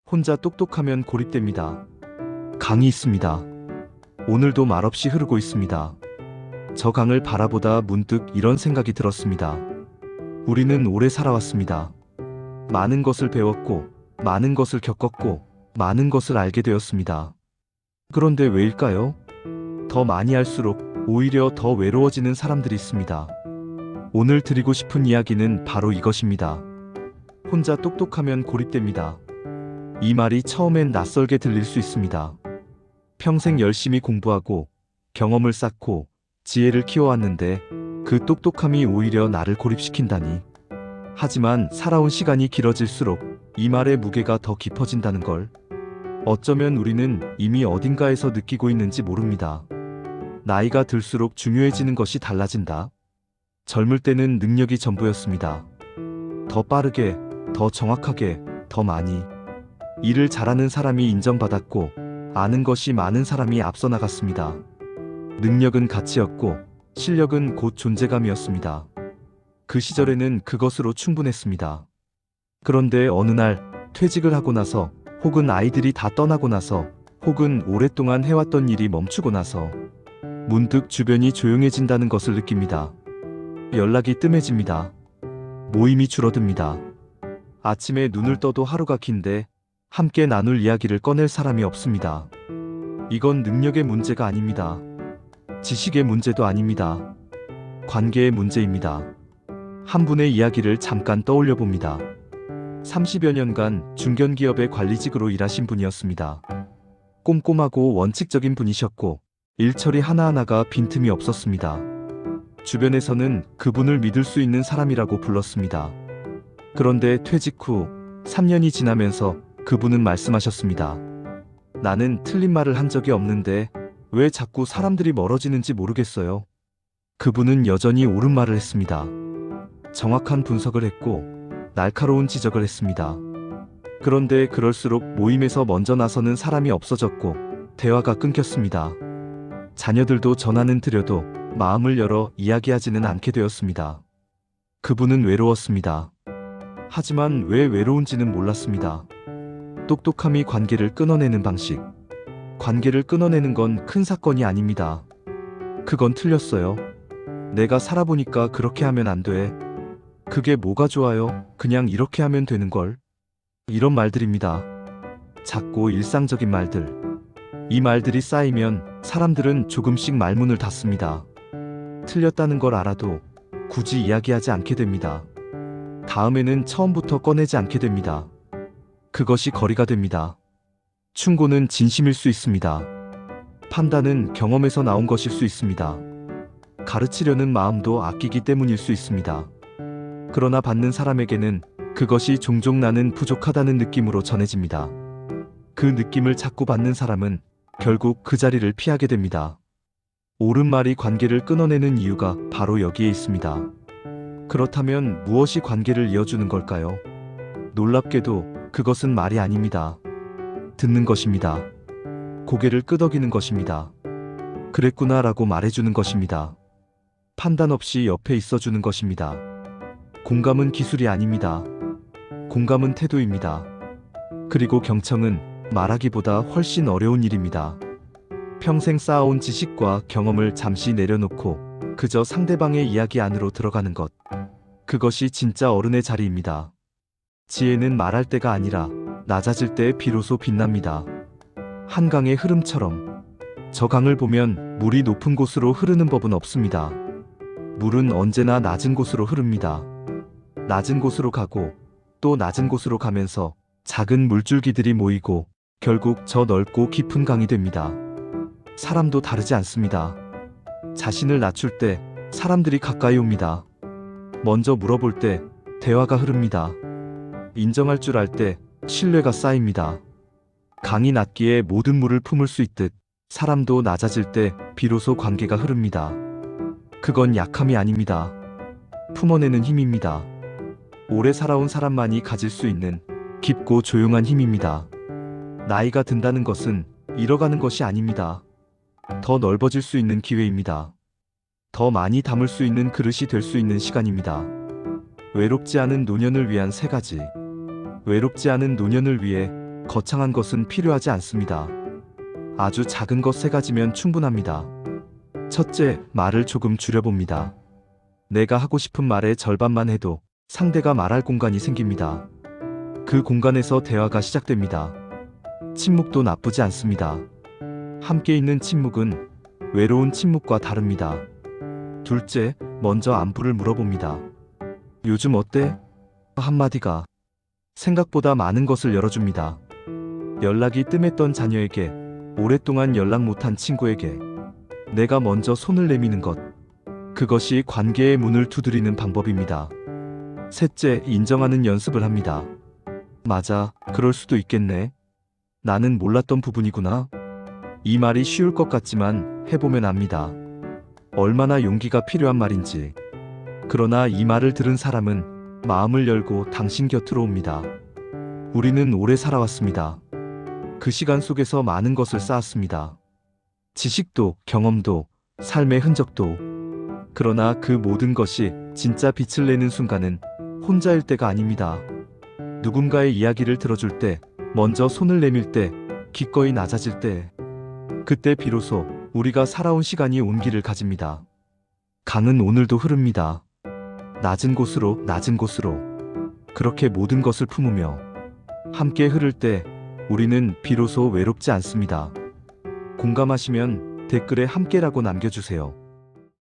혼자 똑똑하면 고립됩니다. 강이 있습니다. 오늘도 말없이 흐르고 있습니다. 저 강을 바라보다 문득 이런 생각이 들었습니다. 우리는 오래 살아왔습니다. 많은 것을 배웠고, 많은 것을 겪었고, 많은 것을 알게 되었습니다. 그런데 왜일까요? 더 많이 알수록 오히려 더 외로워지는 사람들이 있습니다. 오늘 드리고 싶은 이야기는 바로 이것입니다. 혼자 똑똑하면 고립됩니다. 이 말이 처음엔 낯설게 들릴 수 있습니다. 평생 열심히 공부하고 경험을 쌓고 지혜를 키워왔는데 그 똑똑함이 오히려 나를 고립시킨다니. 하지만 살아온 시간이 길어질수록 이 말의 무게가 더 깊어진다는 걸 어쩌면 우리는 이미 어딘가에서 느끼고 있는지 모릅니다. 나이가 들수록 중요해지는 것이 달라진다. 젊을 때는 능력이 전부였습니다. 더 빠르게, 더 정확하게, 더 많이. 일을 잘하는 사람이 인정받았고 아는 것이 많은 사람이 앞서 나갔습니다. 능력은 가치였고 실력은 곧 존재감이었습니다. 그 시절에는 그것으로 충분했습니다. 그런데 어느 날 퇴직을 하고 나서 혹은 아이들이 다 떠나고 나서 혹은 오랫동안 해왔던 일이 멈추고 나서 문득 주변이 조용해진다는 것을 느낍니다. 연락이 뜸해집니다. 모임이 줄어듭니다. 아침에 눈을 떠도 하루가 긴데 함께 나눌 이야기를 꺼낼 사람이 없습니다. 이건 능력의 문제가 아닙니다. 지식의 문제도 아닙니다. 관계의 문제입니다. 한 분의 이야기를 잠깐 떠올려 봅니다. 30여 년간 중견기업의 관리직으로 일하신 분이었습니다. 꼼꼼하고 원칙적인 분이셨고 일처리 하나하나가 빈틈이 없었습니다. 주변에서는 그분을 믿을 수 있는 사람이라고 불렀습니다. 그런데 퇴직 후 3년이 지나면서 그분은 말씀하셨습니다. 나는 틀린 말을 한 적이 없는데 왜 자꾸 사람들이 멀어지는지 모르겠어요. 그분은 여전히 옳은 말을 했습니다. 정확한 분석을 했고 날카로운 지적을 했습니다. 그런데 그럴수록 모임에서 먼저 나서는 사람이 없어졌고 대화가 끊겼습니다. 자녀들도 전화는 드려도 마음을 열어 이야기하지는 않게 되었습니다. 그분은 외로웠습니다. 하지만 왜 외로운지는 몰랐습니다. 똑똑함이 관계를 끊어내는 방식. 관계를 끊어내는 건 큰 사건이 아닙니다. 그건 틀렸어요. 내가 살아보니까 그렇게 하면 안 돼. 그게 뭐가 좋아요? 그냥 이렇게 하면 되는걸. 이런 말들입니다. 작고 일상적인 말들. 이 말들이 쌓이면 사람들은 조금씩 말문을 닫습니다. 틀렸다는 걸 알아도 굳이 이야기하지 않게 됩니다. 다음에는 처음부터 꺼내지 않게 됩니다. 그것이 거리가 됩니다. 충고는 진심일 수 있습니다. 판단은 경험에서 나온 것일 수 있습니다. 가르치려는 마음도 아끼기 때문일 수 있습니다. 그러나 받는 사람에게는 그것이 종종 나는 부족하다는 느낌으로 전해집니다. 그 느낌을 자꾸 받는 사람은 결국 그 자리를 피하게 됩니다. 옳은 말이 관계를 끊어내는 이유가 바로 여기에 있습니다. 그렇다면 무엇이 관계를 이어주는 걸까요? 놀랍게도 그것은 말이 아닙니다. 듣는 것입니다. 고개를 끄덕이는 것입니다. 그랬구나 라고 말해주는 것입니다. 판단 없이 옆에 있어주는 것입니다. 공감은 기술이 아닙니다. 공감은 태도입니다. 그리고 경청은 말하기보다 훨씬 어려운 일입니다. 평생 쌓아온 지식과 경험을 잠시 내려놓고 그저 상대방의 이야기 안으로 들어가는 것. 그것이 진짜 어른의 자리입니다. 지혜는 말할 때가 아니라 낮아질 때 비로소 빛납니다. 한강의 흐름처럼. 저 강을 보면 물이 높은 곳으로 흐르는 법은 없습니다. 물은 언제나 낮은 곳으로 흐릅니다. 낮은 곳으로 가고 또 낮은 곳으로 가면서 작은 물줄기들이 모이고 결국 저 넓고 깊은 강이 됩니다. 사람도 다르지 않습니다. 자신을 낮출 때 사람들이 가까이 옵니다. 먼저 물어볼 때 대화가 흐릅니다. 인정할 줄 알 때 신뢰가 쌓입니다. 강이 낮기에 모든 물을 품을 수 있듯 사람도 낮아질 때 비로소 관계가 흐릅니다. 그건 약함이 아닙니다. 품어내는 힘입니다. 오래 살아온 사람만이 가질 수 있는 깊고 조용한 힘입니다. 나이가 든다는 것은 잃어가는 것이 아닙니다. 더 넓어질 수 있는 기회입니다. 더 많이 담을 수 있는 그릇이 될 수 있는 시간입니다. 외롭지 않은 노년을 위한 3가지. 외롭지 않은 노년을 위해 거창한 것은 필요하지 않습니다. 아주 작은 것 세 가지면 충분합니다. 첫째, 말을 조금 줄여봅니다. 내가 하고 싶은 말의 절반만 해도 상대가 말할 공간이 생깁니다. 그 공간에서 대화가 시작됩니다. 침묵도 나쁘지 않습니다. 함께 있는 침묵은 외로운 침묵과 다릅니다. 둘째, 먼저 안부를 물어봅니다. 요즘 어때? 한마디가 생각보다 많은 것을 열어줍니다. 연락이 뜸했던 자녀에게, 오랫동안 연락 못한 친구에게 내가 먼저 손을 내미는 것. 그것이 관계의 문을 두드리는 방법입니다. 셋째, 인정하는 연습을 합니다. 맞아, 그럴 수도 있겠네. 나는 몰랐던 부분이구나. 이 말이 쉬울 것 같지만 해보면 압니다. 얼마나 용기가 필요한 말인지. 그러나 이 말을 들은 사람은 마음을 열고 당신 곁으로 옵니다. 우리는 오래 살아왔습니다. 그 시간 속에서 많은 것을 쌓았습니다. 지식도, 경험도, 삶의 흔적도. 그러나 그 모든 것이 진짜 빛을 내는 순간은 혼자일 때가 아닙니다. 누군가의 이야기를 들어줄 때, 먼저 손을 내밀 때, 기꺼이 낮아질 때, 그때 비로소 우리가 살아온 시간이 온기를 가집니다. 강은 오늘도 흐릅니다. 낮은 곳으로, 낮은 곳으로. 그렇게 모든 것을 품으며 함께 흐를 때 우리는 비로소 외롭지 않습니다. 공감하시면 댓글에 함께라고 남겨주세요.